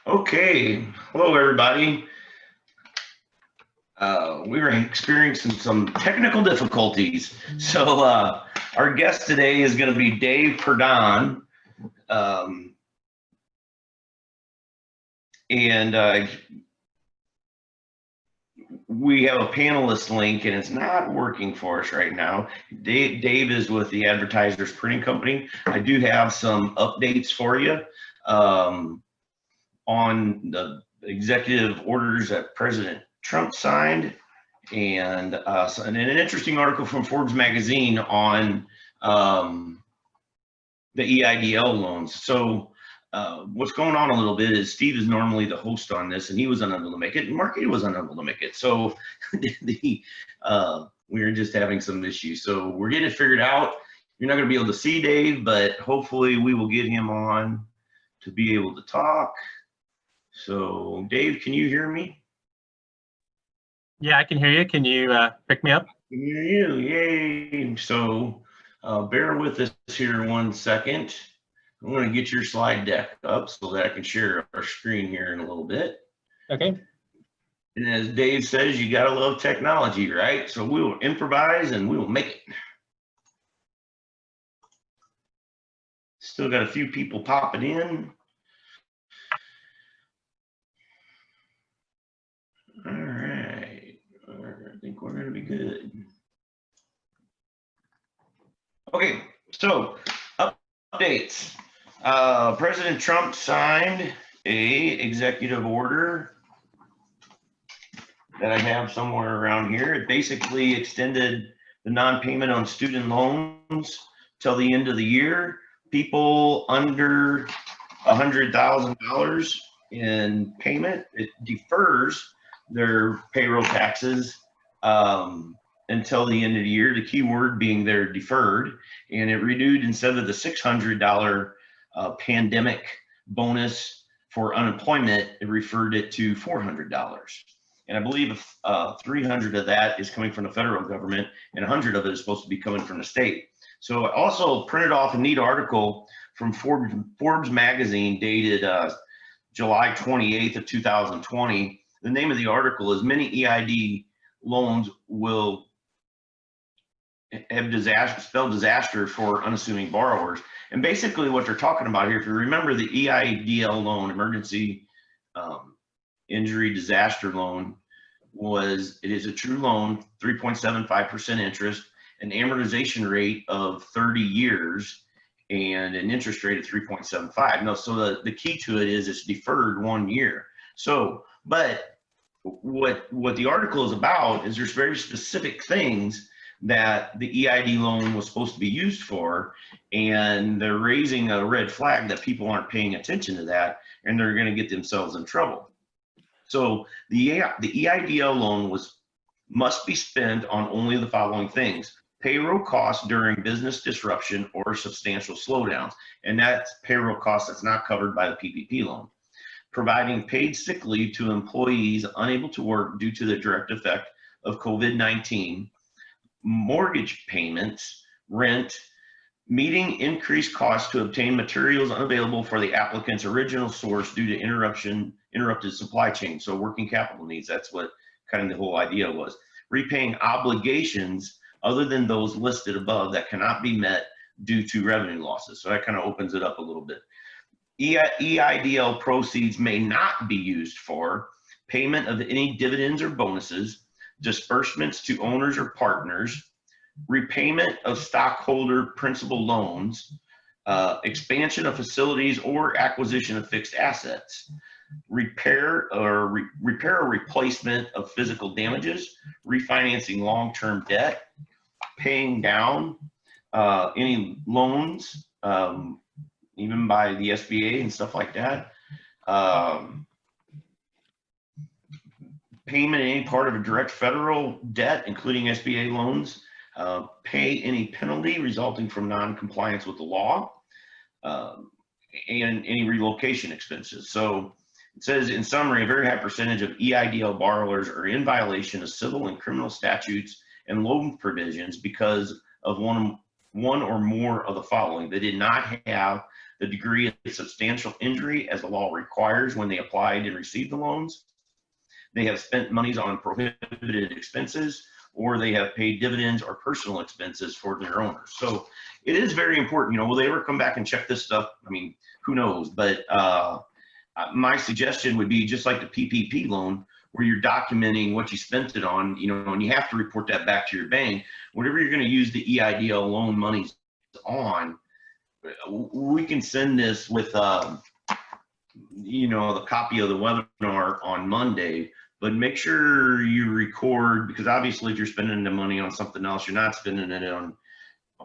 Okay, hello everybody. We were experiencing some technical difficulties. So our guest today is going to be Dave Perdon. And we have a panelist link and it's not working for us right now. Dave is with the Advertisers Printing Company. I do have some updates for you on the executive orders that President Trump signed, and an interesting article from Forbes magazine on the EIDL loans. So what's going on a little bit is Steve is normally the host on this, and he was unable to make it, and Marky was unable to make it. So we were just having some issues. So we're getting it figured out. You're not going to be able to see Dave, but hopefully we will get him on to be able to talk. So Dave, can you hear me? Yeah, I can hear you. Can you pick me up? I can hear you. Yay. So bear with us here 1 second. I'm going to get your slide deck up so that I can share our screen here in a little bit. Okay. And as Dave says, you got to love technology, right? So we will improvise and we will make it. Still got a few people popping in. All right. I think we're going to be good. Okay, so updates. President Trump signed a executive order that I have somewhere around here. It basically extended the non-payment on student loans till the end of the year. People under $100,000 in payment, it defers their payroll taxes until the end of the year. The key word being they're deferred, and it renewed, instead of the $600 pandemic bonus for unemployment, it referred it to $400. And I believe 300 of that is coming from the federal government, and 100 of it is supposed to be coming from the state. So I also printed off a neat article from Forbes magazine dated July 28th of 2020. The name of the article is "Many EID Loans Will Have Spelled Disaster for Unassuming Borrowers." And basically what they're talking about here, if you remember the EIDL loan, Emergency Injury Disaster Loan, it is a true loan, 3.75% interest, an amortization rate of 30 years, and an interest rate of 3.75. No, so the key to it is it's deferred 1 year. So, but what the article is about is there's very specific things that the EID loan was supposed to be used for, and they're raising a red flag that people aren't paying attention to that, and they're going to get themselves in trouble. So the EIDL loan must be spent on only the following things: payroll costs during business disruption or substantial slowdowns, and that's payroll costs that's not covered by the PPP loan. Providing paid sick leave to employees unable to work due to the direct effect of COVID-19, mortgage payments, rent, meeting increased costs to obtain materials unavailable for the applicant's original source due to interrupted supply chain. So working capital needs, that's what kind of the whole idea was. Repaying obligations other than those listed above that cannot be met due to revenue losses. So that kind of opens it up a little bit. EIDL proceeds may not be used for payment of any dividends or bonuses, disbursements to owners or partners, repayment of stockholder principal loans, expansion of facilities or acquisition of fixed assets, repair or replacement of physical damages, refinancing long-term debt, paying down any loans, even by the SBA and stuff like that, payment in any part of a direct federal debt, including SBA loans, pay any penalty resulting from non-compliance with the law, and any relocation expenses. So it says, in summary, a very high percentage of EIDL borrowers are in violation of civil and criminal statutes and loan provisions because of one or more of the following. They did not have the degree of substantial injury as the law requires when they applied and received the loans. They have spent monies on prohibited expenses, or they have paid dividends or personal expenses for their owners. So it is very important. Will they ever come back and check this stuff? I mean, who knows? But my suggestion would be just like the PPP loan, where you're documenting what you spent it on, and you have to report that back to your bank. Whatever you're going to use the EIDL loan monies on, we can send this with, the copy of the webinar on Monday, but make sure you record, because obviously if you're spending the money on something else, you're not spending it on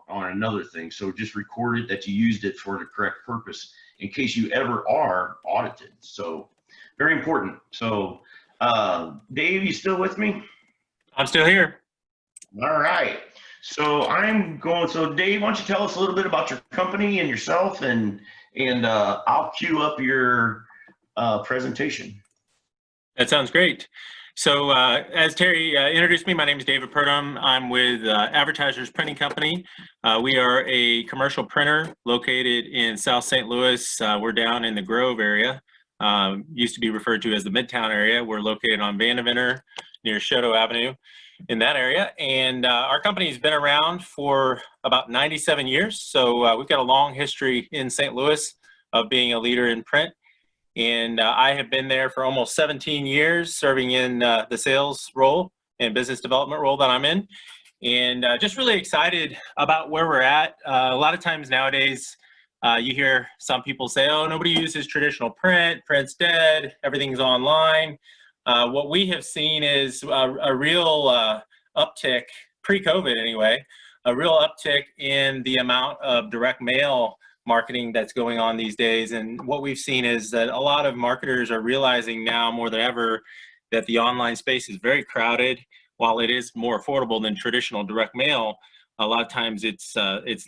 another thing. So just record it that you used it for the correct purpose in case you ever are audited. So very important. So Dave, you still with me? I'm still here. All right. So Dave, why don't you tell us a little bit about your company and yourself, and I'll cue up your presentation. That sounds great. So as Terry introduced me, my name is David Purdom. I'm with Advertisers Printing Company. We are a commercial printer located in South St. Louis. We're down in the Grove area. Used to be referred to as the Midtown area. We're located on Vandeventer near Shoto Avenue in that area. And our company has been around for about 97 years. So we've got a long history in St. Louis of being a leader in print. And I have been there for almost 17 years, serving in the sales role and business development role that I'm in. And just really excited about where we're at. A lot of times nowadays, you hear some people say, oh, nobody uses traditional print, print's dead, everything's online. What we have seen is a real uptick, pre-COVID anyway, a real uptick in the amount of direct mail marketing that's going on these days. And what we've seen is that a lot of marketers are realizing now more than ever that the online space is very crowded. While it is more affordable than traditional direct mail, a lot of times it's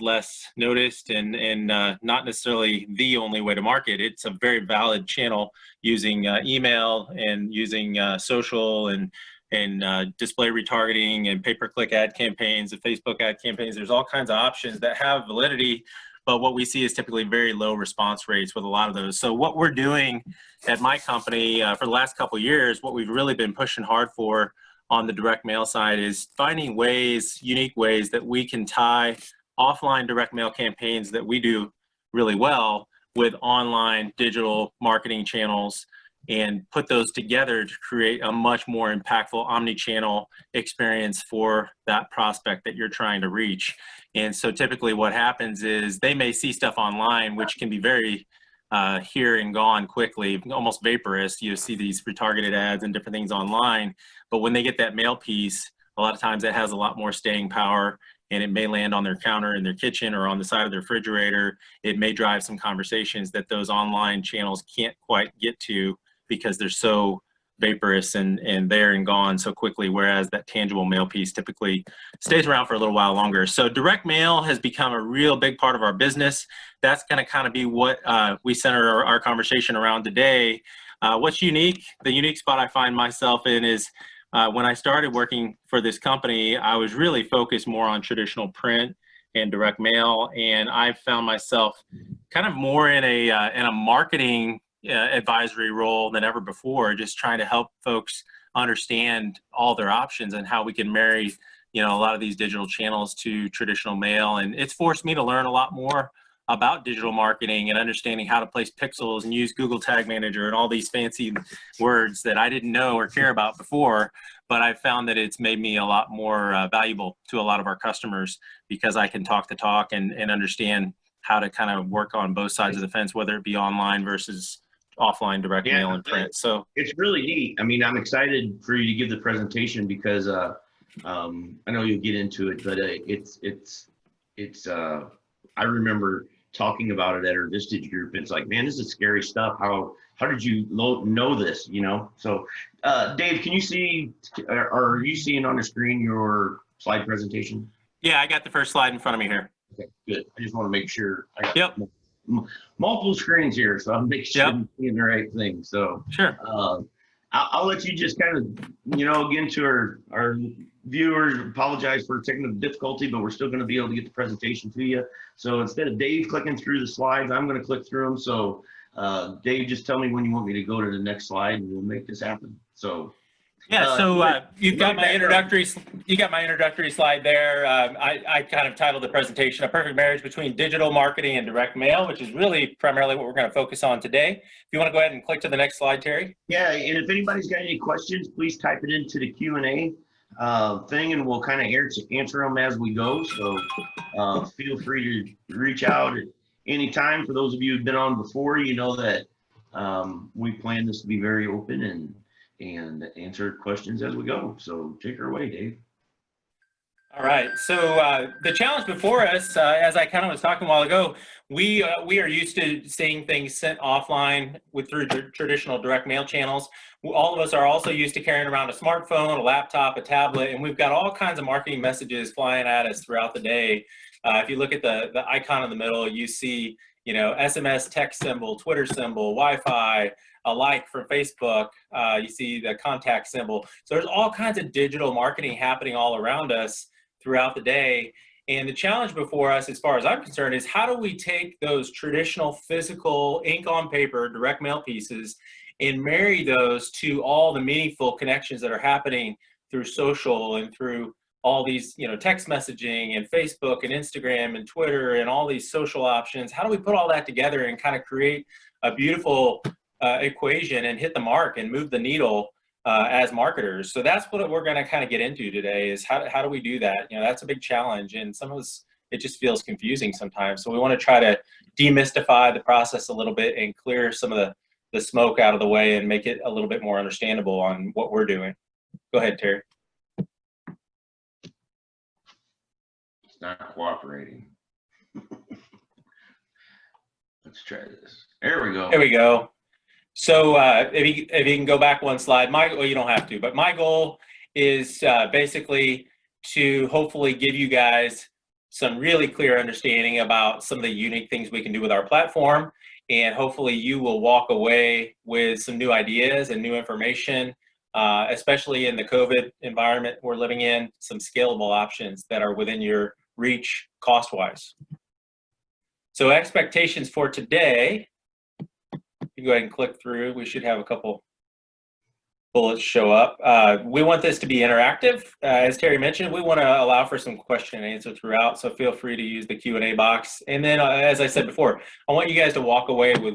less noticed and not necessarily the only way to market. It's a very valid channel using email and using social and display retargeting and pay-per-click ad campaigns and Facebook ad campaigns. There's all kinds of options that have validity, but what we see is typically very low response rates with a lot of those. So what we're doing at my company for the last couple of years, what we've really been pushing hard for on the direct mail side is finding ways, unique ways that we can tie offline direct mail campaigns that we do really well with online digital marketing channels and put those together to create a much more impactful omni-channel experience for that prospect that you're trying to reach. And so typically what happens is they may see stuff online, which can be very here and gone quickly, almost vaporous. You see these retargeted ads and different things online, but when they get that mail piece, a lot of times it has a lot more staying power, and it may land on their counter in their kitchen or on the side of their refrigerator. It may drive some conversations that those online channels can't quite get to because they're so vaporous and there and gone so quickly, whereas that tangible mail piece typically stays around for a little while longer. So direct mail has become a real big part of our business. That's going to kind of be what we center our conversation around today. What's unique, the unique spot I find myself in is when I started working for this company, I was really focused more on traditional print and direct mail, and I found myself kind of more in a marketing advisory role than ever before, just trying to help folks understand all their options and how we can marry, a lot of these digital channels to traditional mail. And it's forced me to learn a lot more about digital marketing and understanding how to place pixels and use Google Tag Manager and all these fancy words that I didn't know or care about before. But I found that it's made me a lot more valuable to a lot of our customers because I can talk the talk and understand how to kind of work on both sides of the fence, whether it be online versus offline direct mail and print. So it's really neat. I mean, I'm excited for you to give the presentation because I know you'll get into it, but I remember talking about it at our Vistage group. It's like, man, this is scary stuff. How did you know this? So Dave, can you see, are you seeing on the screen your slide presentation? Yeah, I got the first slide in front of me here. Okay, good. I just want to make sure I got multiple screens here, so I'm making sure I'm seeing the right thing. So sure. I'll let you just kind of, get into our viewers, apologize for technical difficulty, but we're still going to be able to get the presentation to you. So instead of Dave clicking through the slides, I'm going to click through them. So Dave, just tell me when you want me to go to the next slide, and we'll make this happen. So. Yeah, so you've got my introductory slide there. I kind of titled the presentation, A Perfect Marriage Between Digital Marketing and Direct Mail, which is really primarily what we're going to focus on today. If you want to go ahead and click to the next slide, Terry. Yeah, and if anybody's got any questions, please type it into the Q&A thing, and we'll kind of answer them as we go. So feel free to reach out at any time. For those of you who've been on before, you know that we plan this to be very open and answer questions as we go. So take her away, Dave. All right. So the challenge before us, as I kind of was talking a while ago, we are used to seeing things sent offline through traditional direct mail channels. All of us are also used to carrying around a smartphone, a laptop, a tablet, and we've got all kinds of marketing messages flying at us throughout the day. If you look at the icon in the middle, you see, you know, SMS text symbol, Twitter symbol, Wi-Fi, a like from Facebook, you see the contact symbol. So there's all kinds of digital marketing happening all around us throughout the day. And the challenge before us, as far as I'm concerned, is how do we take those traditional physical ink on paper direct mail pieces and marry those to all the meaningful connections that are happening through social and through all these, you know, text messaging and Facebook and Instagram and Twitter and all these social options. How do we put all that together and kind of create a beautiful equation and hit the mark and move the needle as marketers? So that's what we're going to kind of get into today, is how do we do that? You know, that's a big challenge, and some of us, it just feels confusing sometimes. So we want to try to demystify the process a little bit and clear some of the smoke out of the way and make it a little bit more understandable on what we're doing. Go ahead, Terry. It's not cooperating. Let's try this. There we go. There we go. So if you can go back one slide, well, you don't have to, but my goal is basically to hopefully give you guys some really clear understanding about some of the unique things we can do with our platform. And hopefully you will walk away with some new ideas and new information, especially in the COVID environment we're living in, some scalable options that are within your reach cost-wise. So expectations for today, you go ahead and click through. We should have a couple bullets show up. We want this to be interactive. As Terry mentioned, we want to allow for some question and answer throughout, so feel free to use the Q&A box. And then, as I said before, I want you guys to walk away with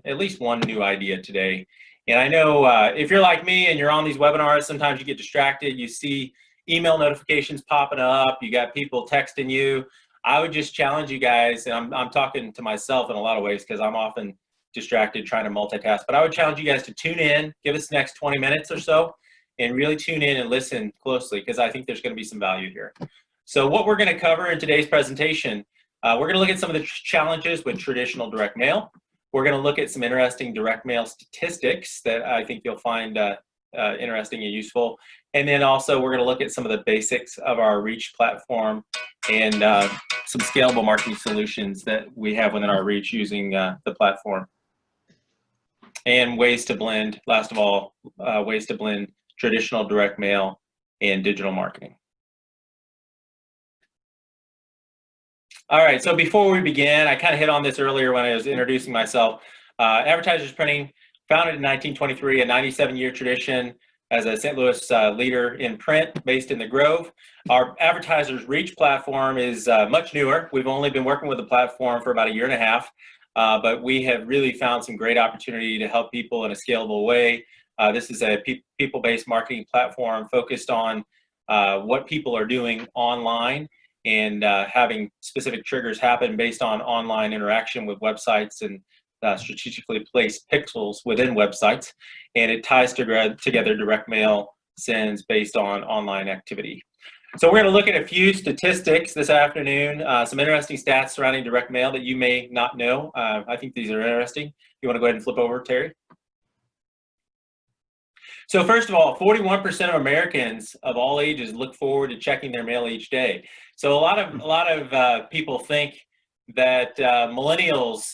at least one new idea today. And I know if you're like me and you're on these webinars, sometimes you get distracted. You see email notifications popping up. You got people texting you. I would just challenge you guys, and I'm talking to myself in a lot of ways because I'm often distracted trying to multitask, but I would challenge you guys to tune in, give us the next 20 minutes or so, and really tune in and listen closely, because I think there's going to be some value here. So what we're going to cover in today's presentation, we're going to look at some of the challenges with traditional direct mail. We're going to look at some interesting direct mail statistics that I think you'll find interesting and useful. And then also we're going to look at some of the basics of our Reach platform and some scalable marketing solutions that we have within our Reach using the platform. And ways to blend, last of all, ways to blend traditional direct mail and digital marketing. All right, so before we begin, I kind of hit on this earlier when I was introducing myself. Advertisers Printing, founded in 1923, a 97-year tradition as a St. Louis leader in print based in the Grove. Our Advertisers Reach platform is much newer. We've only been working with the platform for about a year and a half. But we have really found some great opportunity to help people in a scalable way. This is a people-based marketing platform focused on what people are doing online and having specific triggers happen based on online interaction with websites and strategically placed pixels within websites. And it ties together direct mail sends based on online activity. So we're going to look at a few statistics this afternoon, some interesting stats surrounding direct mail that you may not know. I think these are interesting. You want to go ahead and flip over, Terry? So first of all, 41% of Americans of all ages look forward to checking their mail each day. So a lot of people think that millennials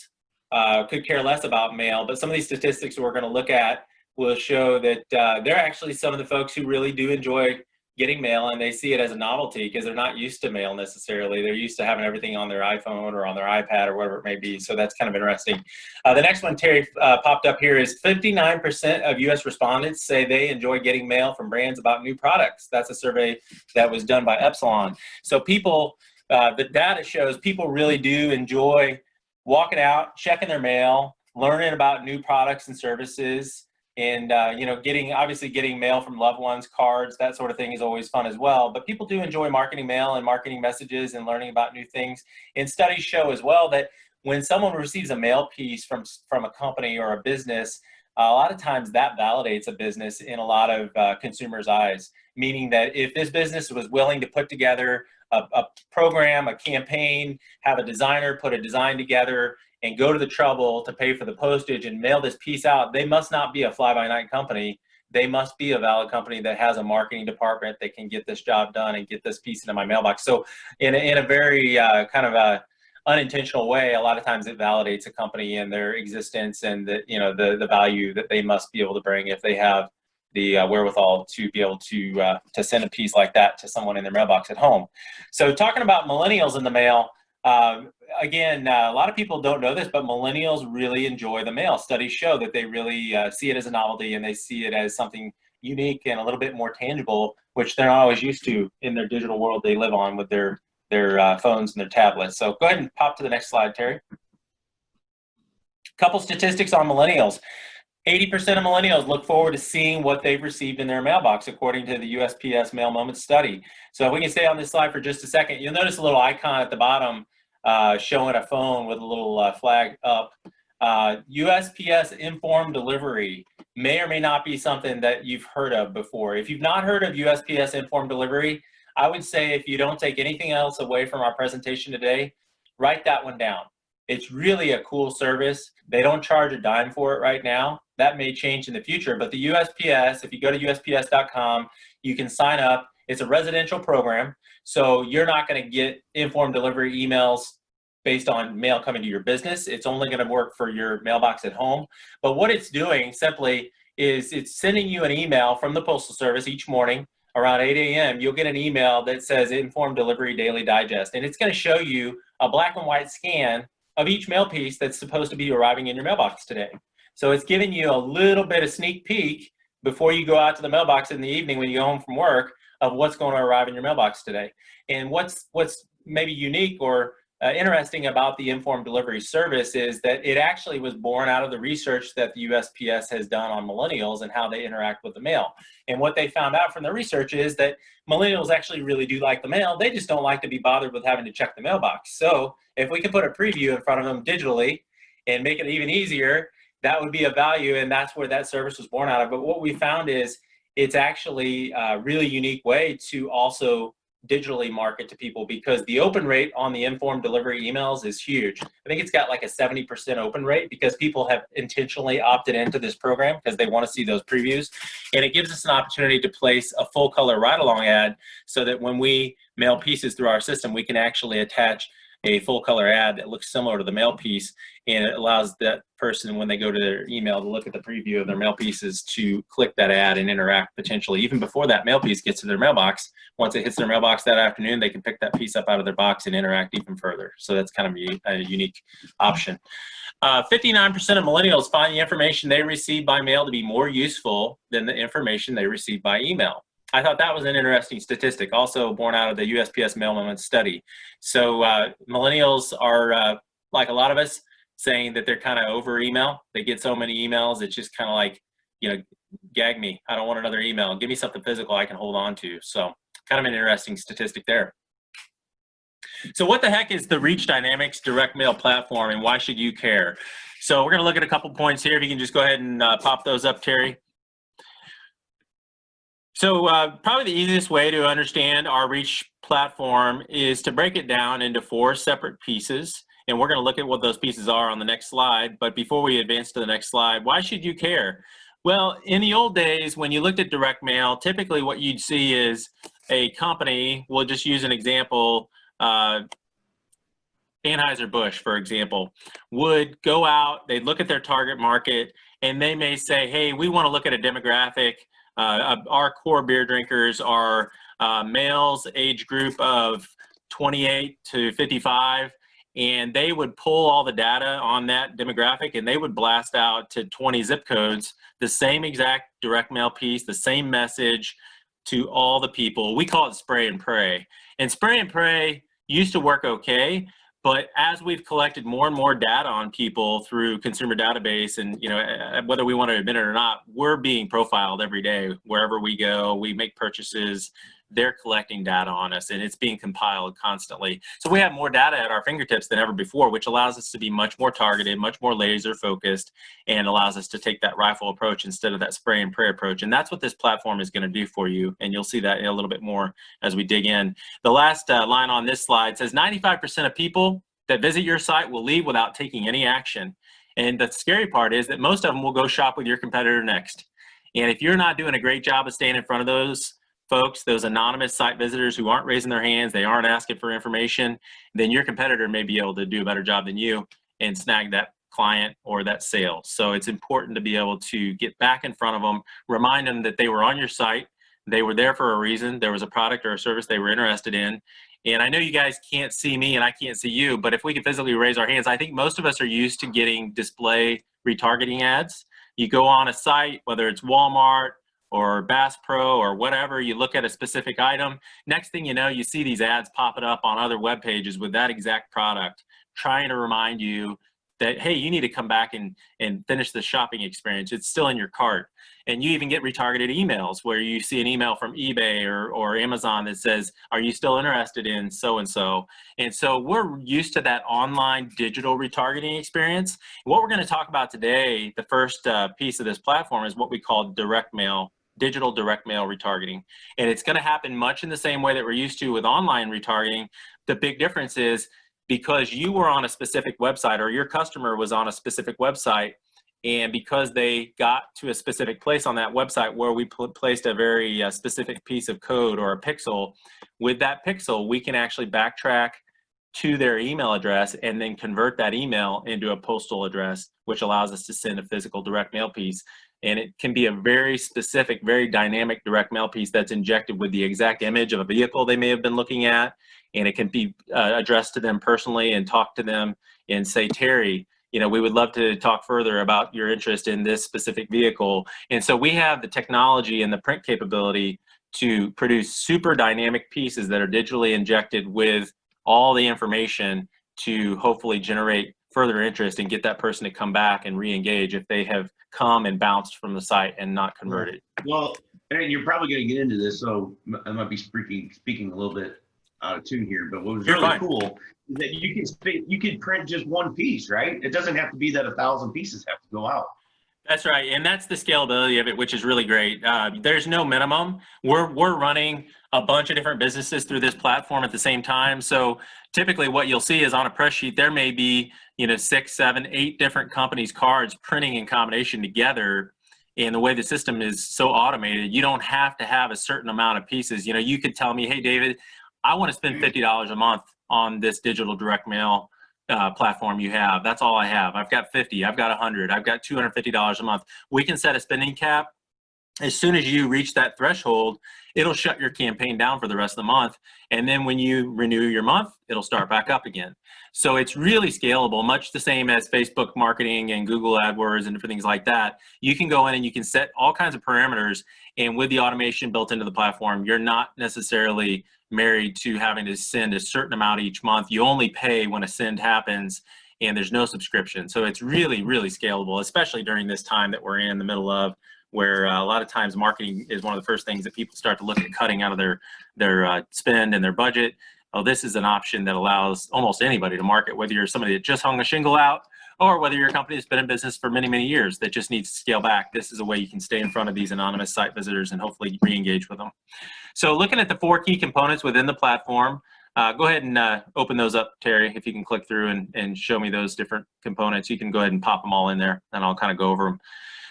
could care less about mail, but some of these statistics we're going to look at will show that they're actually some of the folks who really do enjoy getting mail, and they see it as a novelty because they're not used to mail necessarily. They're used to having everything on their iPhone or on their iPad or whatever it may be. So that's kind of interesting. The next one, Terry, popped up here is 59% of U.S. respondents say they enjoy getting mail from brands about new products. That's a survey that was done by Epsilon. So people, the data shows people really do enjoy walking out, checking their mail, learning about new products and services. And, obviously getting mail from loved ones, cards, that sort of thing is always fun as well. But people do enjoy marketing mail and marketing messages and learning about new things. And studies show as well that when someone receives a mail piece from a company or a business, a lot of times that validates a business in a lot of consumers' eyes, meaning that if this business was willing to put together a program, a campaign, have a designer put a design together, and go to the trouble to pay for the postage and mail this piece out, they must not be a fly-by-night company. They must be a valid company that has a marketing department that can get this job done and get this piece into my mailbox. So in a very kind of a unintentional way, a lot of times it validates a company and their existence and the value that they must be able to bring if they have the wherewithal to be able to send a piece like that to someone in their mailbox at home. So talking about millennials in the mail, again, a lot of people don't know this, but millennials really enjoy the mail. Studies show that they really see it as a novelty, and they see it as something unique and a little bit more tangible, which they're not always used to in their digital world they live on with their phones and their tablets. So go ahead and pop to the next slide, Terry. Couple statistics on millennials. 80% of millennials look forward to seeing what they've received in their mailbox, according to the USPS Mail Moments study. So if we can stay on this slide for just a second, you'll notice a little icon at the bottom showing a phone with a little flag up. USPS Informed Delivery may or may not be something that you've heard of before. If you've not heard of USPS Informed Delivery, I would say if you don't take anything else away from our presentation today, write that one down. It's really a cool service. They don't charge a dime for it right now. That may change in the future, but the USPS, if you go to USPS.com, you can sign up. It's a residential program, so you're not going to get informed delivery emails based on mail coming to your business. It's only going to work for your mailbox at home. But what it's doing simply is it's sending you an email from the Postal Service each morning around 8 a.m. You'll get an email that says Informed Delivery Daily Digest, and it's going to show you a black and white scan of each mail piece that's supposed to be arriving in your mailbox today. So it's giving you a little bit of sneak peek before you go out to the mailbox in the evening when you go home from work of what's going to arrive in your mailbox today. And what's maybe unique or interesting about the informed delivery service is that it actually was born out of the research that the USPS has done on millennials and how they interact with the mail. And what they found out from the research is that millennials actually really do like the mail. They just don't like to be bothered with having to check the mailbox. So if we can put a preview in front of them digitally and make it even easier, that would be a value, and that's where that service was born out of. But what we found is it's actually a really unique way to also digitally market to people, because the open rate on the informed delivery emails is huge. I think it's got like a 70% open rate because people have intentionally opted into this program because they want to see those previews. And it gives us an opportunity to place a full color ride-along ad so that when we mail pieces through our system, we can actually attach a full color ad that looks similar to the mail piece, and it allows that person, when they go to their email to look at the preview of their mail pieces, to click that ad and interact potentially even before that mail piece gets to their mailbox. Once it hits their mailbox that afternoon, they can pick that piece up out of their box and interact even further. So that's kind of a unique option. 59% of millennials find the information they receive by mail to be more useful than the information they receive by email. I thought that was an interesting statistic, also born out of the USPS Mail Moments study. So millennials are, like a lot of us, saying that they're kind of over email. They get so many emails, it's just kind of like, gag me. I don't want another email. Give me something physical I can hold on to. So kind of an interesting statistic there. So what the heck is the Reach Dynamics direct mail platform, and why should you care? So we're going to look at a couple points here. If you can just go ahead and pop those up, Terry. So probably the easiest way to understand our Reach platform is to break it down into 4 separate pieces. And we're going to look at what those pieces are on the next slide. But before we advance to the next slide, why should you care? Well, in the old days, when you looked at direct mail, typically what you'd see is a company, we'll just use an example, Anheuser-Busch, for example, would go out, they'd look at their target market, and they may say, hey, we want to look at a demographic Our core beer drinkers are males, age group of 28 to 55, and they would pull all the data on that demographic and they would blast out to 20 zip codes the same exact direct mail piece, the same message to all the people. We call it spray and pray. And spray and pray used to work okay, but as we've collected more and more data on people through consumer database, and whether we want to admit it or not, we're being profiled every day. Wherever we go, we make purchases, they're collecting data on us, and it's being compiled constantly. So we have more data at our fingertips than ever before, which allows us to be much more targeted, much more laser focused, and allows us to take that rifle approach instead of that spray and pray approach. And that's what this platform is going to do for you. And you'll see that a little bit more as we dig in. The last line on this slide says 95% of people that visit your site will leave without taking any action. And the scary part is that most of them will go shop with your competitor next. And if you're not doing a great job of staying in front of those folks, those anonymous site visitors who aren't raising their hands, they aren't asking for information, then your competitor may be able to do a better job than you and snag that client or that sale. So it's important to be able to get back in front of them, remind them that they were on your site, they were there for a reason, there was a product or a service they were interested in. And I know you guys can't see me and I can't see you, but if we could physically raise our hands, I think most of us are used to getting display retargeting ads. You go on a site, whether it's Walmart or Bass Pro or whatever, you look at a specific item. Next thing you know, you see these ads popping up on other web pages with that exact product, trying to remind you that, hey, you need to come back and finish the shopping experience. It's still in your cart. And you even get retargeted emails where you see an email from eBay or Amazon that says, are you still interested in so-and-so? And so we're used to that online digital retargeting experience. What we're going to talk about today, the first piece of this platform, is what we call direct mail, digital direct mail retargeting. And it's going to happen much in the same way that we're used to with online retargeting. The big difference is because you were on a specific website or your customer was on a specific website, and because they got to a specific place on that website where we placed a very specific piece of code or a pixel, with that pixel, we can actually backtrack to their email address and then convert that email into a postal address, which allows us to send a physical direct mail piece. And it can be a very specific, very dynamic direct mail piece that's injected with the exact image of a vehicle they may have been looking at. And it can be addressed to them personally and talk to them and say, Terry, we would love to talk further about your interest in this specific vehicle. And so we have the technology and the print capability to produce super dynamic pieces that are digitally injected with all the information to hopefully generate further interest and get that person to come back and re-engage if they have come and bounced from the site and not converted. Well, and you're probably going to get into this, so I might be speaking a little bit out of tune here, but what was really cool is that you can print just one piece, right? It doesn't have to be that 1,000 pieces have to go out. That's right, and that's the scalability of it, which is really great. There's no minimum. We're running a bunch of different businesses through this platform at the same time. So typically what you'll see is on a press sheet, there may be 6, 7, 8 different companies' cards printing in combination together. And the way the system is so automated, you don't have to have a certain amount of pieces. You could tell me, hey, David, I want to spend $50 a month on this digital direct mail platform you have. That's all I have. I've got 50, I've got 100, I've got $250 a month. We can set a spending cap. As soon as you reach that threshold, it'll shut your campaign down for the rest of the month. And then when you renew your month, it'll start back up again. So it's really scalable, much the same as Facebook marketing and Google AdWords and different things like that. You can go in and you can set all kinds of parameters. And with the automation built into the platform, you're not necessarily married to having to send a certain amount each month. You only pay when a send happens, and there's no subscription. So it's really, really scalable, especially during this time that we're in the middle of, where a lot of times marketing is one of the first things that people start to look at cutting out of their spend and their budget. Oh, this is an option that allows almost anybody to market, whether you're somebody that just hung a shingle out or whether you're a company that's been in business for many, many years that just needs to scale back. This is a way you can stay in front of these anonymous site visitors and hopefully re-engage with them. So looking at the 4 key components within the platform, go ahead and open those up, Terry, if you can click through and show me those different components. You can go ahead and pop them all in there and I'll kind of go over them.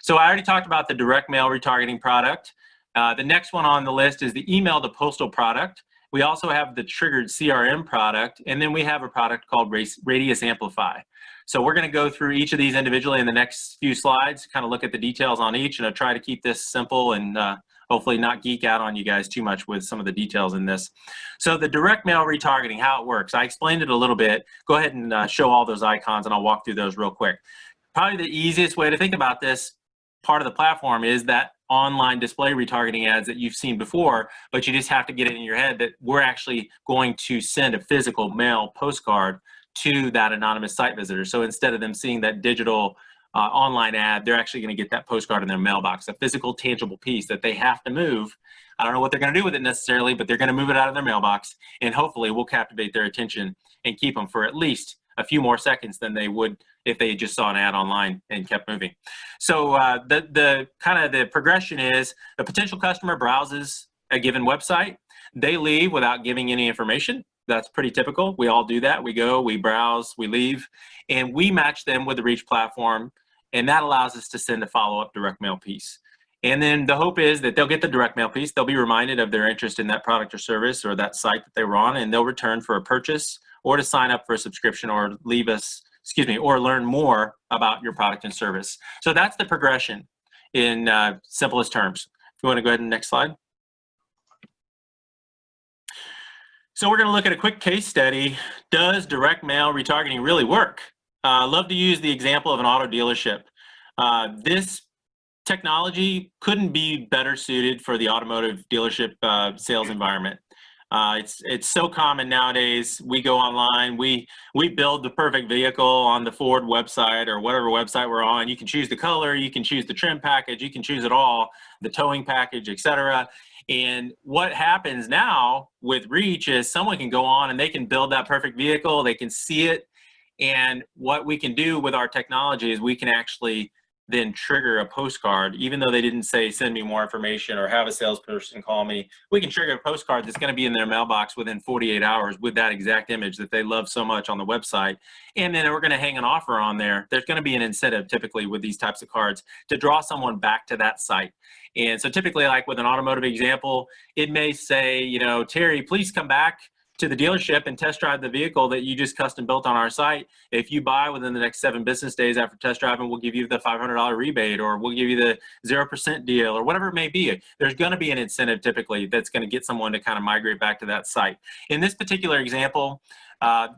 So I already talked about the direct mail retargeting product. The next one on the list is the email to postal product. We also have the triggered CRM product, and then we have a product called Radius Amplify. So we're going to go through each of these individually in the next few slides, kind of look at the details on each, and I'll try to keep this simple and hopefully not geek out on you guys too much with some of the details in this. So the direct mail retargeting, how it works, I explained it a little bit. Go ahead and show all those icons and I'll walk through those real quick. Probably the easiest way to think about this part of the platform is that online display retargeting ads that you've seen before, but you just have to get it in your head that we're actually going to send a physical mail postcard to that anonymous site visitor. So instead of them seeing that digital online ad, they're actually going to get that postcard in their mailbox, a physical, tangible piece that they have to move. I don't know what they're going to do with it necessarily, but they're going to move it out of their mailbox, and hopefully we'll captivate their attention and keep them for at least a few more seconds than they would if they just saw an ad online and kept moving. So the kind of the progression is the potential customer browses a given website. They leave without giving any information. That's pretty typical. We all do that. We go, we browse, we leave, and we match them with the Reach platform, and that allows us to send a follow-up direct mail piece. And then the hope is that they'll get the direct mail piece. They'll be reminded of their interest in that product or service or that site that they were on, and they'll return for a purchase or to sign up for a subscription or leave us, or learn more about your product and service. So that's the progression in simplest terms. If you want to go ahead and next slide. So we're going to look at a quick case study. Does direct mail retargeting really work? I love to use the example of an auto dealership. This technology couldn't be better suited for the automotive dealership sales environment. It's so common nowadays. We go online, we build the perfect vehicle on the Ford website or whatever website we're on. You can choose the color, you can choose the trim package, you can choose it all, the towing package, etc. And what happens now with Reach is someone can go on and they can build that perfect vehicle, they can see it, and what we can do with our technology is we can actually then trigger a postcard, even though they didn't say send me more information or have a salesperson call me. We can trigger a postcard that's going to be in their mailbox within 48 hours with that exact image that they love so much on the website. And then we're going to hang an offer on there. There's going to be an incentive typically with these types of cards to draw someone back to that site. And so typically, like with an automotive example, it may say, you know, Terry, please come back to the dealership and test drive the vehicle that you just custom built on our site. If you buy within the next 7 business days after test driving, we'll give you the $500 rebate, or we'll give you the 0% deal, or whatever it may be. There's going to be an incentive typically that's going to get someone to kind of migrate back to that site. In this particular example,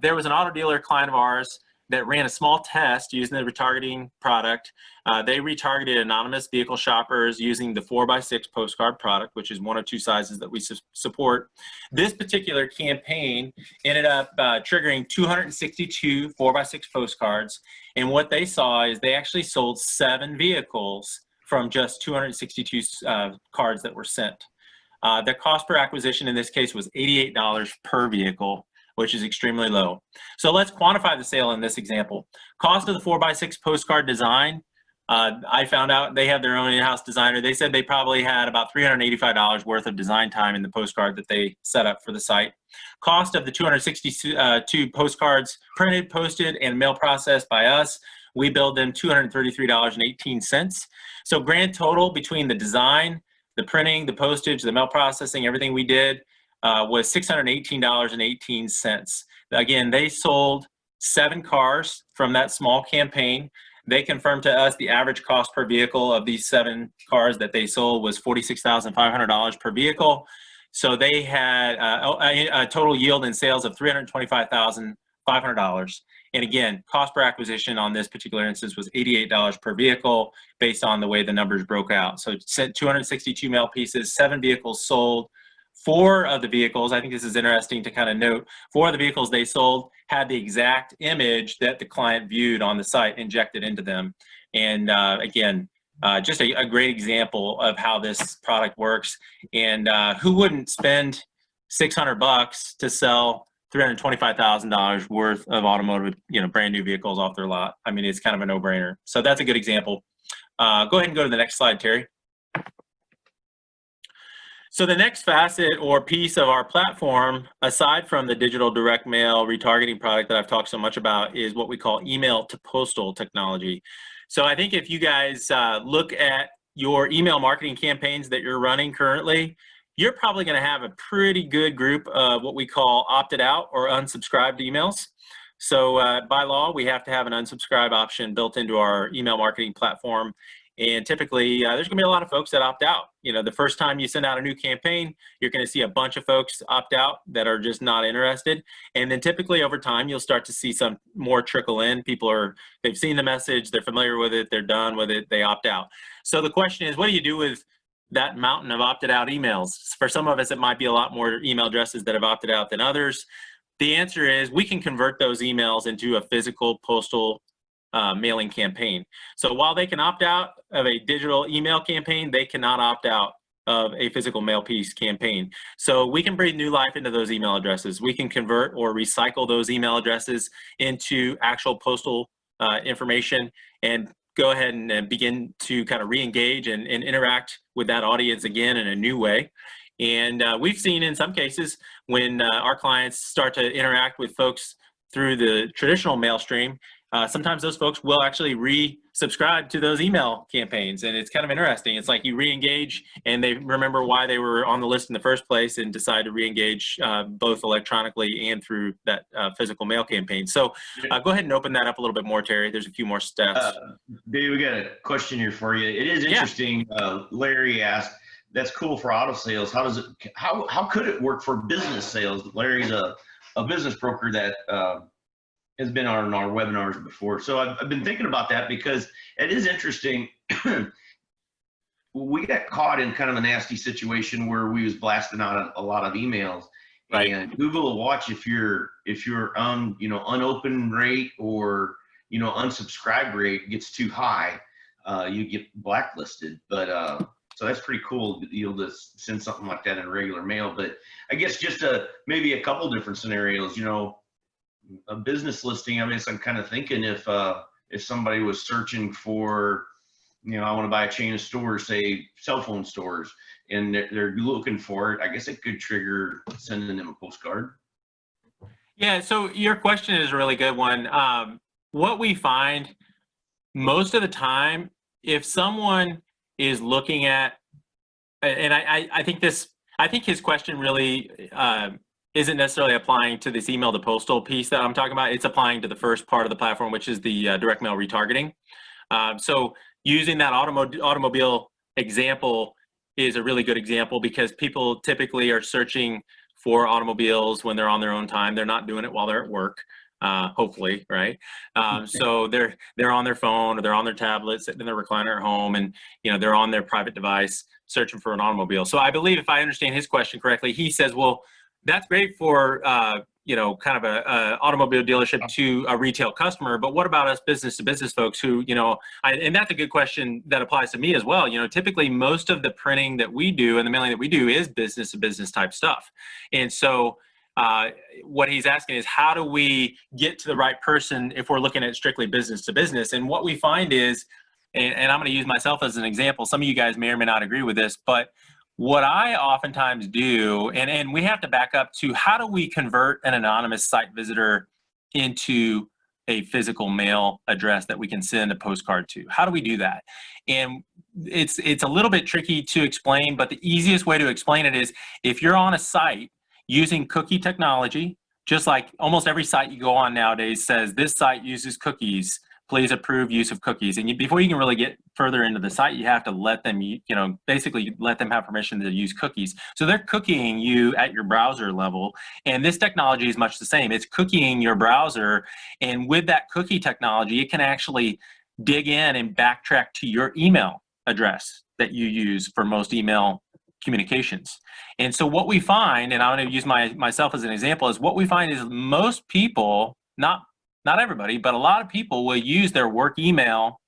there was an auto dealer client of ours that ran a small test using the retargeting product. They retargeted anonymous vehicle shoppers using the 4x6 postcard product, which is one of 2 sizes that we support. This particular campaign ended up triggering 262 4x6 postcards. And what they saw is they actually sold 7 vehicles from just 262 cards that were sent. The cost per acquisition in this case was $88 per vehicle, which is extremely low. So let's quantify the sale in this example. Cost of the 4x6 postcard design, I found out they have their own in-house designer. They said they probably had about $385 worth of design time in the postcard that they set up for the site. Cost of the 262 postcards printed, posted, and mail processed by us, we billed them $233.18. So grand total between the design, the printing, the postage, the mail processing, everything we did, was $618.18. Again, they sold 7 cars from that small campaign. They confirmed to us the average cost per vehicle of these 7 cars that they sold was $46,500 per vehicle. So they had a total yield in sales of $325,500. And again, cost per acquisition on this particular instance was $88 per vehicle based on the way the numbers broke out. So 262 mail pieces, 7 vehicles sold. 4 of the vehicles, I think this is interesting to kind of note, 4 of the vehicles they sold had the exact image that the client viewed on the site injected into them. And again, just a great example of how this product works. And who wouldn't spend $600 to sell $325,000 worth of automotive, brand new vehicles off their lot? I mean, it's kind of a no-brainer. So that's a good example. Go ahead and go to the next slide, Terry. So the next facet or piece of our platform, aside from the digital direct mail retargeting product that I've talked so much about, is what we call email to postal technology. So I think if you guys look at your email marketing campaigns that you're running currently, you're probably going to have a pretty good group of what we call opted out or unsubscribed emails. So by law, we have to have an unsubscribe option built into our email marketing platform. And typically, there's going to be a lot of folks that opt out. You know, the first time you send out a new campaign, you're going to see a bunch of folks opt out that are just not interested. And then typically over time, you'll start to see some more trickle in. They've seen the message, they're familiar with it, they're done with it, they opt out. So the question is, what do you do with that mountain of opted out emails? For some of us, it might be a lot more email addresses that have opted out than others. The answer is we can convert those emails into a physical postal mailing campaign. So while they can opt out of a digital email campaign, they cannot opt out of a physical mail piece campaign. So we can breathe new life into those email addresses. We can convert or recycle those email addresses into actual postal information and go ahead and begin to kind of re-engage and interact with that audience again in a new way. And we've seen in some cases when our clients start to interact with folks through the traditional mail stream, sometimes those folks will actually resubscribe to those email campaigns. And it's kind of interesting. It's like you re-engage and they remember why they were on the list in the first place and decide to re-engage both electronically and through that physical mail campaign. So go ahead and open that up a little bit more, Terry. There's a few more steps. Dave, we got a question here for you. It is interesting. Yeah. Larry asked, that's cool for auto sales. How could it work for business sales? Larry's a business broker that has been on our webinars before. So I've been thinking about that because it is interesting. We got caught in kind of a nasty situation where we was blasting out a lot of emails. Right. And Google will watch if you're on, unopened rate or, unsubscribed rate gets too high, you get blacklisted. But so that's pretty cool to be able to send something like that in regular mail. But I guess just maybe a couple different scenarios, a business listing. I guess I'm kind of thinking if somebody was searching for, I want to buy a chain of stores, say cell phone stores, and they're looking for it, I guess it could trigger sending them a postcard. Yeah, so your question is a really good one. What we find most of the time, if someone is looking at, and I think his question really isn't necessarily applying to this email to postal piece that I'm talking about. It's applying to the first part of the platform, which is the direct mail retargeting. So using that automobile example is a really good example because people typically are searching for automobiles when they're on their own time. They're not doing it while they're at work, hopefully, right? So they're on their phone or they're on their tablet, sitting in their recliner at home, and they're on their private device searching for an automobile. So I believe, if I understand his question correctly, he says, well, that's great for kind of a automobile dealership to a retail customer, but what about us business to business folks who, and that's a good question that applies to me as well. Typically most of the printing that we do and the mailing that we do is business to business type stuff. And so what he's asking is, how do we get to the right person if we're looking at strictly business to business? And what we find is, and I'm going to use myself as an example, some of you guys may or may not agree with this, but what I oftentimes do, and we have to back up to, how do we convert an anonymous site visitor into a physical mail address that we can send a postcard to? How do we do that? And it's a little bit tricky to explain, but the easiest way to explain it is, if you're on a site using cookie technology, just like almost every site you go on nowadays says, this site uses cookies, please approve use of cookies. And before you can really get further into the site, you have to let them, basically let them have permission to use cookies. So they're cookieing you at your browser level. And this technology is much the same. It's cookieing your browser. And with that cookie technology, it can actually dig in and backtrack to your email address that you use for most email communications. And so what we find, and I'm going to use myself as an example, is what we find is most people, not everybody, but a lot of people will use their work email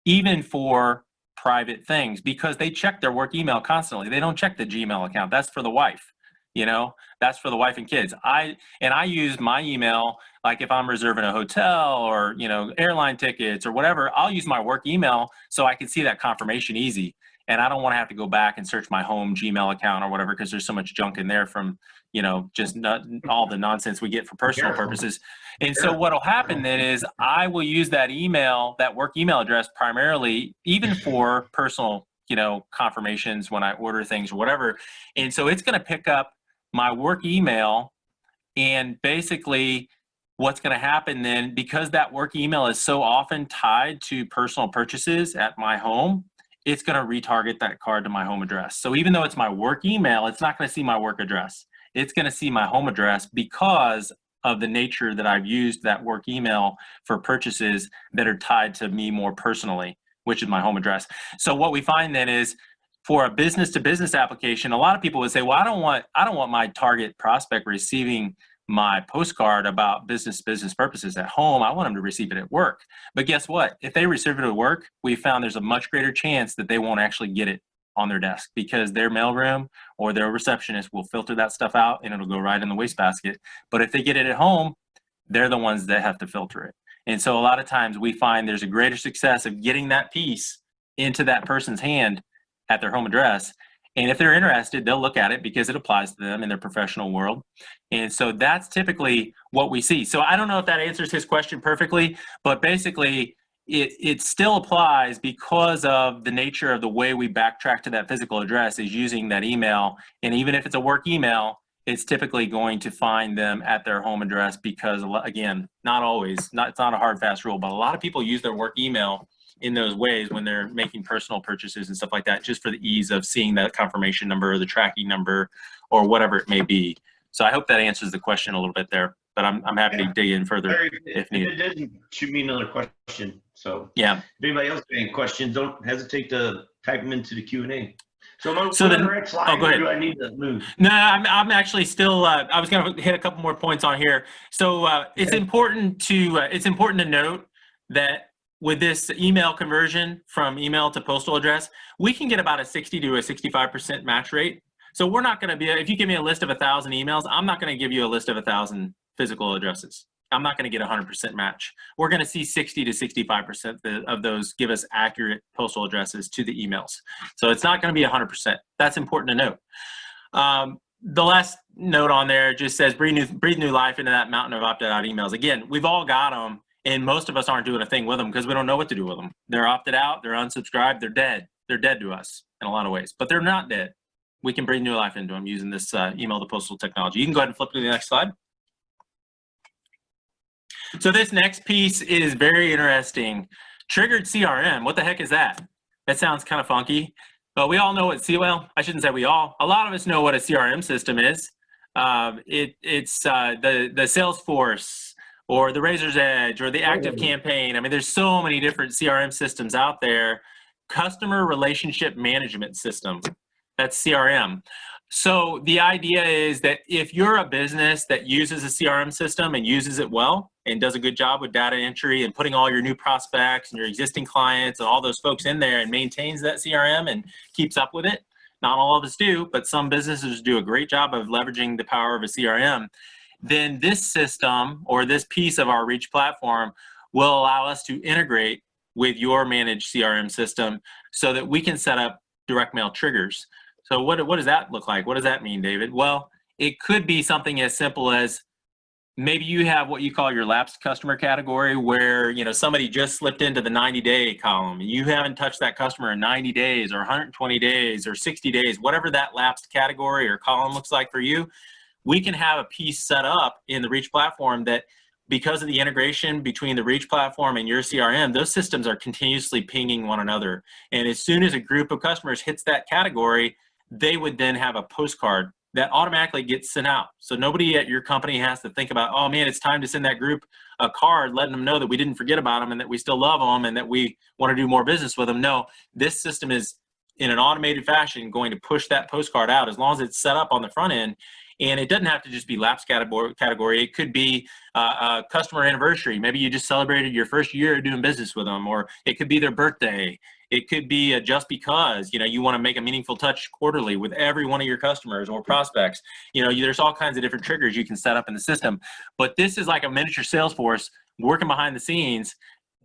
even for private things because they check their work email constantly. They don't check the Gmail account. That's for the wife, that's for the wife and kids. I use my email, like if I'm reserving a hotel or, airline tickets or whatever, I'll use my work email so I can see that confirmation easy. And I don't want to have to go back and search my home Gmail account or whatever, because there's so much junk in there from, just not all the nonsense we get for personal purposes. And so what'll happen then is I will use that email, that work email address primarily, even for personal, confirmations when I order things or whatever. And so it's going to pick up my work email, and basically what's going to happen then, because that work email is so often tied to personal purchases at my home, it's going to retarget that card to my home address. So even though it's my work email, it's not going to see my work address. It's going to see my home address because of the nature that I've used that work email for purchases that are tied to me more personally, which is my home address. So what we find then is, for a business to business application, a lot of people would say, well, I don't want my target prospect receiving my postcard about business purposes at home. I want them to receive it at work. But guess what? If they receive it at work, we found there's a much greater chance that they won't actually get it on their desk, because their mailroom or their receptionist will filter that stuff out and it'll go right in the wastebasket. But if they get it at home, they're the ones that have to filter it. And so a lot of times we find there's a greater success of getting that piece into that person's hand at their home address. And if they're interested, they'll look at it because it applies to them in their professional world. And so that's typically what we see. So I don't know if that answers his question perfectly, but basically it still applies because of the nature of the way we backtrack to that physical address is using that email. And even if it's a work email, it's typically going to find them at their home address because, again, not always, it's not a hard, fast rule, but a lot of people use their work email in those ways when they're making personal purchases and stuff like that, just for the ease of seeing that confirmation number or the tracking number or whatever it may be. So I hope that answers the question a little bit there, but I'm happy to dig in further if needed. If it didn't, shoot me another question. So yeah, if anybody else has any questions, don't hesitate to type them into the Q&A. So then, the next slide, go ahead. do I need to move? No, I'm actually still. I was going to hit a couple more points on here. So it's important to note that with this email conversion from email to postal address, we can get about a 60 to a 65% match rate. So we're not going to be. If you give me a list of 1,000 emails, I'm not going to give you a list of 1,000 physical addresses. I'm not going to get 100% match. We're going to see 60 to 65% of those give us accurate postal addresses to the emails. So it's not going to be 100%. That's important to note. The last note on there just says breathe new life into that mountain of opted out emails. Again, we've all got them, and most of us aren't doing a thing with them because we don't know what to do with them. They're opted out, they're unsubscribed, they're dead. They're dead to us in a lot of ways, but they're not dead. We can breathe new life into them using this email to postal technology. You can go ahead and flip to the next slide. So this next piece is very interesting. Triggered CRM, what the heck is that? That sounds kind of funky, but we all know what, well, I shouldn't say we all, a lot of us know what a CRM system is. It's the Salesforce or the Razor's Edge or the Active Campaign. I mean, there's so many different CRM systems out there. Customer Relationship Management System, that's CRM. So the idea is that if you're a business that uses a CRM system and uses it well and does a good job with data entry and putting all your new prospects and your existing clients and all those folks in there and maintains that CRM and keeps up with it, not all of us do, but some businesses do a great job of leveraging the power of a CRM, then this system or this piece of our Reach platform will allow us to integrate with your managed CRM system so that we can set up direct mail triggers. So what does that look like? What does that mean, David? Well, it could be something as simple as maybe you have what you call your lapsed customer category where, you know, somebody just slipped into the 90-day column and you haven't touched that customer in 90 days or 120 days or 60 days, whatever that lapsed category or column looks like for you. We can have a piece set up in the Reach platform that, because of the integration between the Reach platform and your CRM, those systems are continuously pinging one another. And as soon as a group of customers hits that category, they would then have a postcard that automatically gets sent out. So nobody at your company has to think about, oh man, it's time to send that group a card, letting them know that we didn't forget about them and that we still love them and that we want to do more business with them. No, this system is in an automated fashion going to push that postcard out as long as it's set up on the front end. And it doesn't have to just be lapse category. It could be a customer anniversary. Maybe you just celebrated your first year of doing business with them, or it could be their birthday. It could be just because, you know, you want to make a meaningful touch quarterly with every one of your customers or prospects. You know, there's all kinds of different triggers you can set up in the system. But this is like a miniature Salesforce working behind the scenes,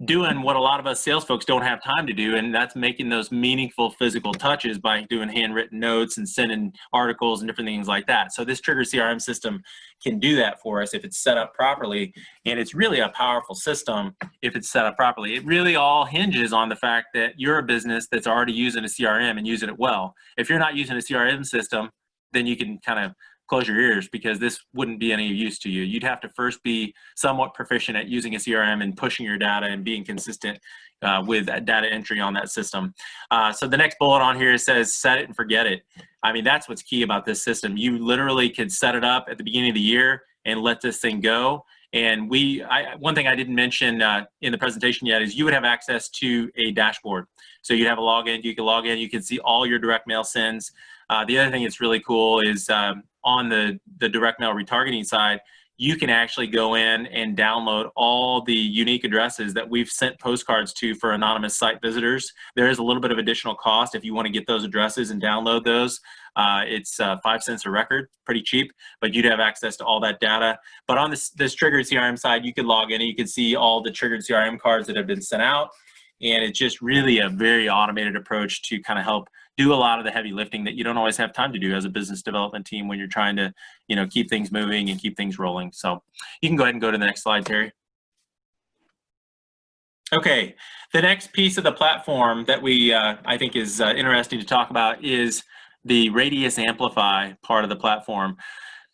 doing what a lot of us sales folks don't have time to do, and that's making those meaningful physical touches by doing handwritten notes and sending articles and different things like that. So this Trigger CRM system can do that for us if it's set up properly, and it's really a powerful system if it's set up properly. It really all hinges on the fact that you're a business that's already using a CRM and using it well. If you're not using a CRM system, then you can kind of close your ears, because this wouldn't be any use to you. You'd have to first be somewhat proficient at using a CRM and pushing your data and being consistent with that data entry on that system. So the next bullet on here says set it and forget it. I mean, that's what's key about this system. You literally could set it up at the beginning of the year and let this thing go. And one thing I didn't mention in the presentation yet is you would have access to a dashboard. So you'd have a login, you can log in, you can see all your direct mail sends. The other thing that's really cool is on the direct mail retargeting side, you can actually go in and download all the unique addresses that we've sent postcards to for anonymous site visitors. There is a little bit of additional cost if you want to get those addresses and download those. It's 5 cents a record, pretty cheap, but you'd have access to all that data. But on this triggered CRM side, you could log in and you can see all the triggered CRM cards that have been sent out. And it's just really a very automated approach to kind of help do a lot of the heavy lifting that you don't always have time to do as a business development team when you're trying to, keep things moving and keep things rolling. So you can go ahead and go to the next slide, Terry. Okay, the next piece of the platform that I think is interesting to talk about is the Radius Amplify part of the platform.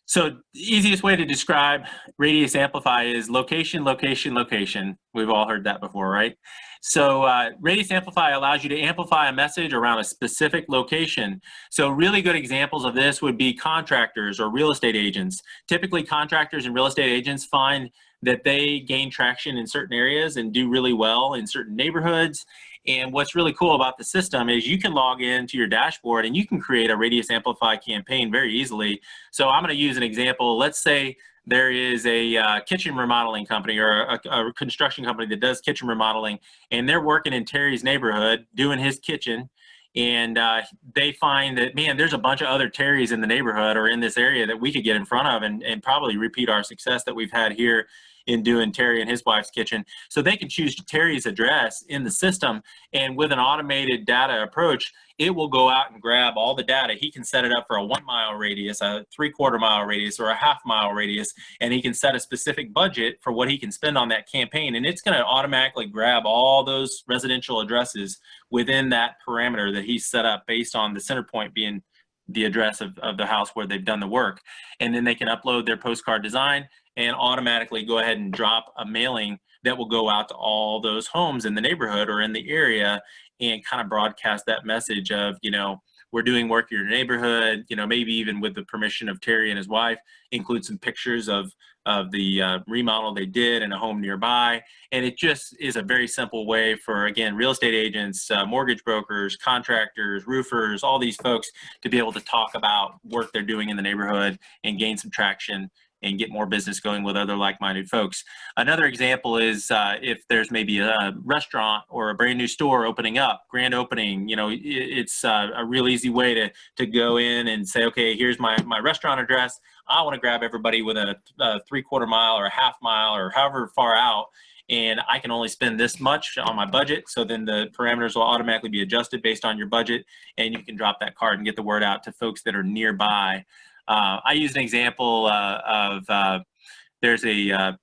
So the easiest way to describe Radius Amplify is location, location, location. We've all heard that before, right? So Radius Amplify allows you to amplify a message around a specific location. So really good examples of this would be contractors or real estate agents. Typically, contractors and real estate agents find that they gain traction in certain areas and do really well in certain neighborhoods. And what's really cool about the system is you can log into your dashboard and you can create a Radius Amplify campaign very easily. So I'm going to use an example. Let's say there is a kitchen remodeling company or a construction company that does kitchen remodeling, and they're working in Terry's neighborhood doing his kitchen. And they find that, man, there's a bunch of other Terrys in the neighborhood or in this area that we could get in front of and probably repeat our success that we've had here in doing Terry and his wife's kitchen. So they can choose Terry's address in the system, and with an automated data approach, it will go out and grab all the data. He can set it up for a 1 mile radius, a 3/4 mile radius, or a 1/2 mile radius, and he can set a specific budget for what he can spend on that campaign. And it's going to automatically grab all those residential addresses within that parameter that he's set up based on the center point being the address of the house where they've done the work. And then they can upload their postcard design and automatically go ahead and drop a mailing that will go out to all those homes in the neighborhood or in the area and kind of broadcast that message of, we're doing work in your neighborhood, maybe even with the permission of Terry and his wife, include some pictures of the remodel they did in a home nearby. And it just is a very simple way for, again, real estate agents, mortgage brokers, contractors, roofers, all these folks to be able to talk about work they're doing in the neighborhood and gain some traction and get more business going with other like-minded folks. Another example is if there's maybe a restaurant or a brand new store opening up, grand opening, it's a real easy way to go in and say, okay, here's my restaurant address. I want to grab everybody within a 3/4 mile or a 1/2 mile or however far out, and I can only spend this much on my budget. So then the parameters will automatically be adjusted based on your budget, and you can drop that card and get the word out to folks that are nearby. I use an example of there's a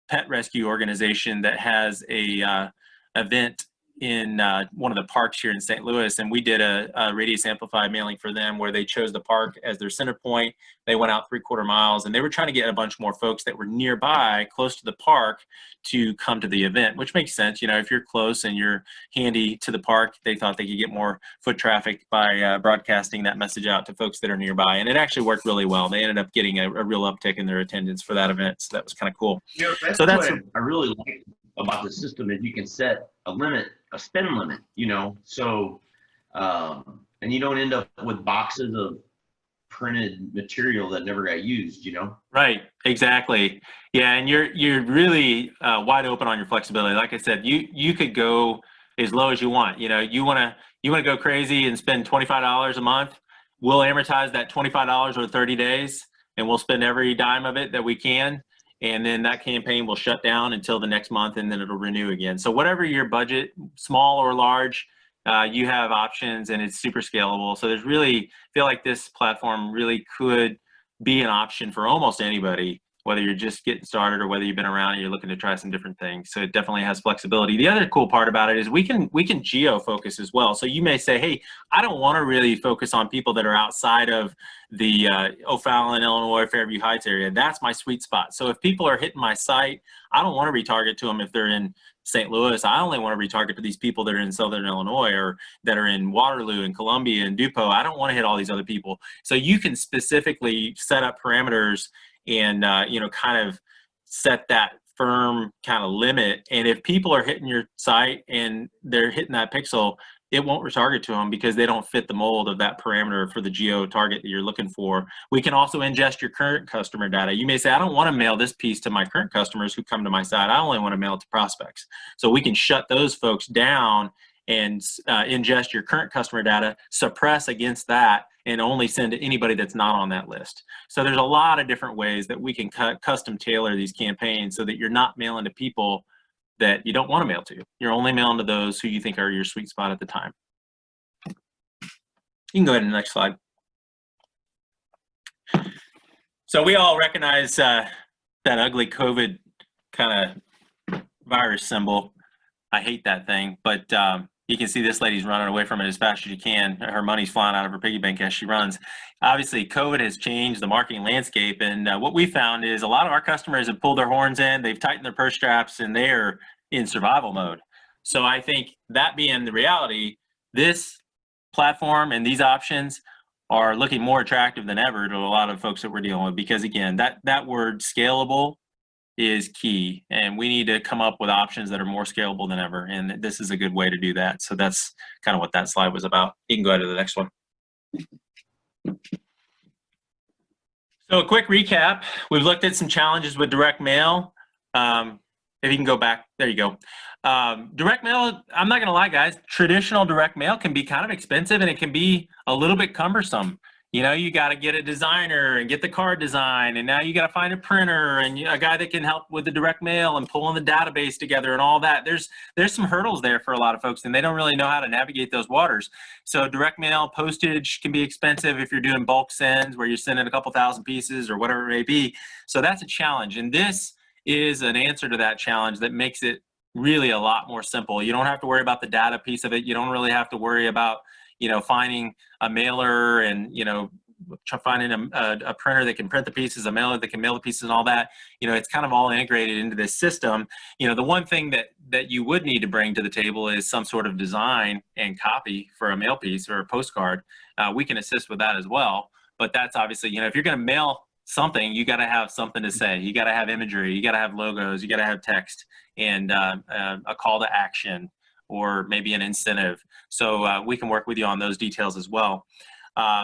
pet rescue organization that has a event in one of the parks here in St. Louis, and we did a Radius Amplify mailing for them where they chose the park as their center point. They went out 3/4 miles, and they were trying to get a bunch more folks that were nearby, close to the park, to come to the event, which makes sense. If you're close and you're handy to the park, they thought they could get more foot traffic by broadcasting that message out to folks that are nearby, and it actually worked really well. They ended up getting a real uptick in their attendance for that event, so that was kind of cool. That's what I really like about the system is you can set a limit, a spend limit, so and you don't end up with boxes of printed material that never got used, Right, exactly. Yeah, and you're really wide open on your flexibility. Like I said, you could go as low as you want. You want to go crazy and spend $25 a month. We'll amortize that $25 over 30 days, and we'll spend every dime of it that we can. And then that campaign will shut down until the next month, and then it'll renew again. So whatever your budget, small or large, you have options, and it's super scalable. So I feel like this platform really could be an option for almost anybody, whether you're just getting started or whether you've been around and you're looking to try some different things. So it definitely has flexibility. The other cool part about it is we can geo focus as well. So you may say, hey, I don't want to really focus on people that are outside of the O'Fallon, Illinois, Fairview Heights area. That's my sweet spot. So if people are hitting my site, I don't want to retarget to them if they're in St. Louis. I only want to retarget to these people that are in Southern Illinois or that are in Waterloo and Columbia and Dupont. I don't want to hit all these other people. So you can specifically set up parameters and kind of set that firm kind of limit. And if people are hitting your site and they're hitting that pixel, it won't retarget to them because they don't fit the mold of that parameter for the geo target that you're looking for. We can also ingest your current customer data. You may say, I don't want to mail this piece to my current customers who come to my site. I only want to mail it to prospects. So we can shut those folks down and ingest your current customer data, suppress against that, and only send to anybody that's not on that list. So there's a lot of different ways that we can custom tailor these campaigns so that you're not mailing to people that you don't want to mail to. You're only mailing to those who you think are your sweet spot at the time. You can go ahead to the next slide. So we all recognize that ugly COVID kind of virus symbol. I hate that thing, but you can see this lady's running away from it as fast as she can. Her money's flying out of her piggy bank as she runs. Obviously, COVID has changed the marketing landscape, and what we found is a lot of our customers have pulled their horns in, they've tightened their purse strap, and they're in survival mode. So I think that being the reality, this platform and these options are looking more attractive than ever to a lot of folks that we're dealing with, because again, that word scalable is key, and we need to come up with options that are more scalable than ever, and this is a good way to do that. So that's kind of what that slide was about. You can go ahead to the next one. So a quick recap, we've looked at some challenges with direct mail. If you can go back, there you go. Direct mail, I'm not gonna lie guys, traditional direct mail can be kind of expensive and it can be a little bit cumbersome. You know, you got to get a designer and get the card design, and now you got to find a printer and a guy that can help with the direct mail and pulling the database together and all that. There's some hurdles there for a lot of folks, and they don't really know how to navigate those waters. So direct mail postage can be expensive if you're doing bulk sends where you're sending a couple thousand pieces or whatever it may be. So that's a challenge, and this is an answer to that challenge that makes it really a lot more simple. You don't have to worry about the data piece of it. You don't really have to worry about finding a mailer and, finding a printer that can print the pieces, a mailer that can mail the pieces and all that. It's kind of all integrated into this system. The one thing that you would need to bring to the table is some sort of design and copy for a mail piece or a postcard. We can assist with that as well. But that's obviously, if you're going to mail something, you got to have something to say. You got to have imagery. You got to have logos. You got to have text and a call to action, or maybe an incentive. So we can work with you on those details as well.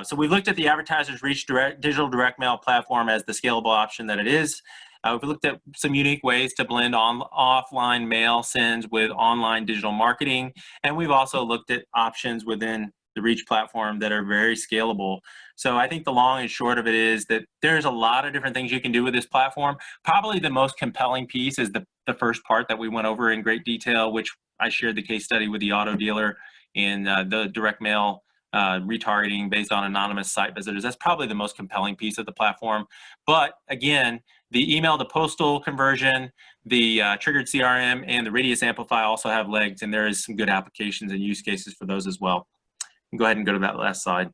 So we looked at the Advertisers Reach digital direct mail platform as the scalable option that it is. We've looked at some unique ways to blend offline mail sends with online digital marketing. And we've also looked at options within the Reach platform that are very scalable. So I think the long and short of it is that there's a lot of different things you can do with this platform. Probably the most compelling piece is the first part that we went over in great detail, which I shared the case study with the auto dealer and the direct mail retargeting based on anonymous site visitors. That's probably the most compelling piece of the platform. But again, the email to postal conversion, the triggered CRM, and the radius amplify also have legs, and there is some good applications and use cases for those as well. Go ahead and go to that last slide.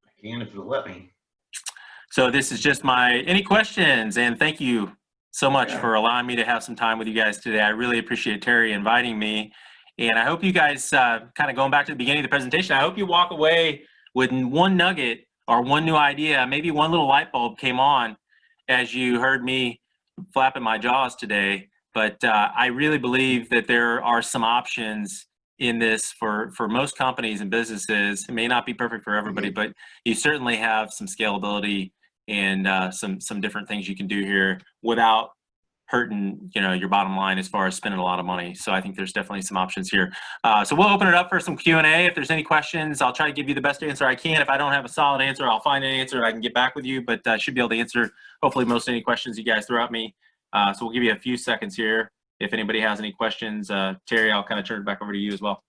I can if it'll let me. So this is just any questions, and thank you so much for allowing me to have some time with you guys today. I really appreciate Terry inviting me, and I hope you guys, kind of going back to the beginning of the presentation, I hope you walk away with one nugget or one new idea, maybe one little light bulb came on as you heard me flapping my jaws today. But I really believe that there are some options in this for most companies and businesses. It may not be perfect for everybody, but you certainly have some scalability and some different things you can do here without hurting your bottom line as far as spending a lot of money. So I think there's definitely some options here. So we'll open it up for some Q&A. If there's any questions, I'll try to give you the best answer I can. If I don't have a solid answer, I'll find an answer and I can get back with you, but I should be able to answer hopefully most any questions you guys throw at me. So we'll give you a few seconds here. If anybody has any questions, Terry, I'll kind of turn it back over to you as well.